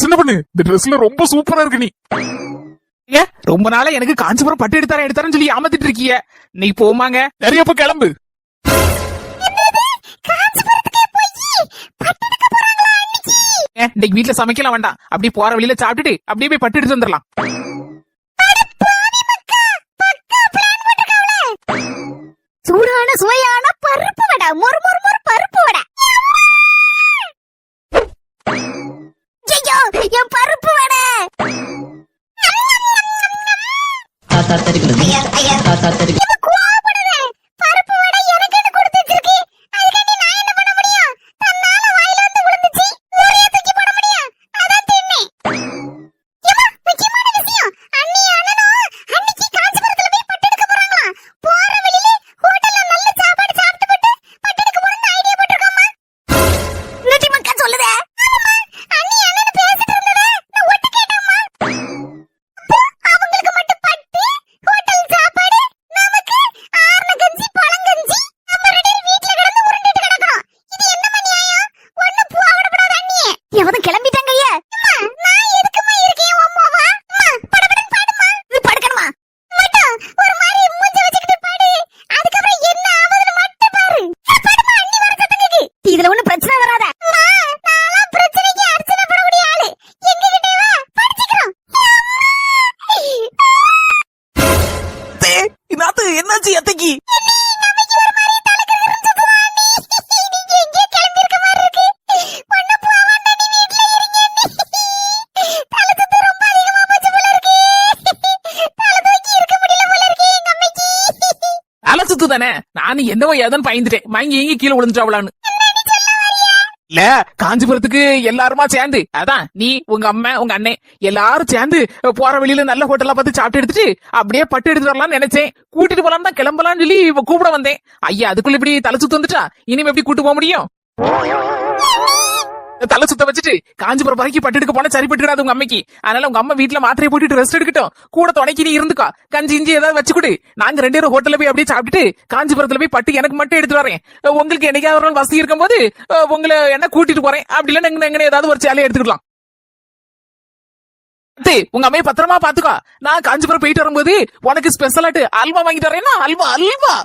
சின்ன பொண்ணு இந்த ட்ரெஸ்ல ரொம்ப சூப்பரா இருக்கு நீ. ரொம்ப நாளா எனக்கு காஞ்சிபுரம் பட்டு எடுத்தாரேன்னு சொல்லி ஏமாத்திட்டு இருக்கீங்க. நீ போமாங்க நிறைய இப்ப கிளம்பு. இன்னைக்கு வீட்டுல சமைக்கலாம் வேண்டாம், அப்படி போற வழியில சாப்பிட்டுட்டு அப்படியே போய் பட்டு எடுத்து வந்துடலாம். சூடான சுவையான பருப்பு வடை, மொறு மொறு மொறு பருப்பு வடை. ஐயோ என் பருப்பு வடை. பருப்பு வடை எனக்குன்னு கொடுத்து வச்சிருக்கு. அதுக்காண்டி நான் என்ன பண்ண முடியும்? தன்னால வாயில வந்து விழுந்துச்சு, ஒரே தூக்கி போட முடியும். அதான் தின்னேன். ஏம்மா, முக்கியமான விஷயம், அண்ணி அண்ணனும் அன்னைக்கு காஞ்சிபுரத்துல போய் பட்டு எடுக்க போறாங்களாம். போற வழியில ஹோட்டல்ல நல்ல சாப்பாடு சாப்பிட்டு பட்டு எடுக்க போறோம்னு ஐடியா போட்டுருக்கோம்மா. நட்டி மக்கா சொல்லுதே. அண்ணி அண்ணன் பேசிட்டு இருந்ததே நான் ஒட்டு கேட்டேம்மா. அவங்களுக்கு மட்டும் பட்டு ஹோட்டல் சாப்பாடு, நமக்கு ஆர்ன கஞ்சி பழங்கஞ்சி. நம்ம ரெண்டு பேரும் வீட்ல கிடந்து உருண்டிட்டு கிடக்குறோம். இது என்ன நியாயம்? ஒண்ணு போகப்படாத அண்ணியே. எவனும் கிளம்பிட்டாங்க ஐயா. நான் எதுக்குமா இருக்கேன் அம்மாவா? படபடன்னு பாடுமா. நீ படுக்கணுமா? மட்டும் ஒரு மாதிரி மூஞ்ச வச்சுக்கிட்டு பாடு. அதுக்கப்புறம் என்ன ஆகுதுன்னு மட்டும் பாரு. பாடுமா, அண்ணி வர சத்தம் கேக்கு. இதுல ஒண்ணும் பிரச்சனை வராத. நான்லாம் பிரச்சனைக்கு அர்ச்சனை பண்ணக்கூடிய ஆளு. எங்ககிட்ட வா, படிச்சுக்கிறோம். இன்னாத்து என்னாச்சு அத்தைக்கு? அலசுத்து தானே, நானும் என்னவோ ஏதோன்னு பயந்துட்டேன். மயங்கி எங்க கீழே விழுந்துட்டாவலான்னு. இல்ல, காஞ்சிபுரத்துக்கு எல்லாருமா சேர்ந்து, அதான் நீ உங்க அம்மா உங்க அண்ணன் எல்லாரும் சேர்ந்து போற வழியில நல்ல ஹோட்டலா பார்த்து சாப்பிட்டு எடுத்துட்டு அப்படியே பட்டு எடுத்து வரலாம்னு நினைச்சேன். கூட்டிட்டு போலாம் தான் கிளம்பலாம்னு சொல்லி கூப்பிட வந்தேன். ஐயா அதுக்குள்ள இப்படி தலை சுத்து வந்துட்டா இனிமே எப்படி கூட்டு போக முடியும்? தலை சுத்த வச்சுட்டு காஞ்சிபுரம் வரைக்கும் பட்டு எடுக்க போனா சரிப்பட்டுடாது உங்க அம்மைக்கு. அதனால உங்க அம்மா வீட்டுல மாத்திரையை போட்டுட்டு ரெஸ்ட் எடுக்கட்டும். கூட துணைக்கு நீ இருந்துக்கோ. கஞ்சி இஞ்சி ஏதாவது வச்சு கொடு. நாங்க ரெண்டு பேரும் ஹோட்டல்ல போய் அப்படியே சாப்பிட்டுட்டு காஞ்சிபுரத்துல போய் பட்டு எனக்கு மட்டும் எடுத்து வரேன். உங்களுக்கு என்னைக்காவது ஒரு நாள் வசதி இருக்கும் போது உங்களை என்ன கூட்டிட்டு போறேன். அப்படி இல்ல எங்க ஏதாவது ஒரு சேலையை எடுத்துக்கலாம். உங்க அம்மையை பத்திரமா பாத்துக்கோ. நான் காஞ்சிபுரம் போயிட்டு வரும்போது உனக்கு ஸ்பெஷலாட்டு அல்வா வாங்கிட்டு வரேன்னா அல்வா அல்வா.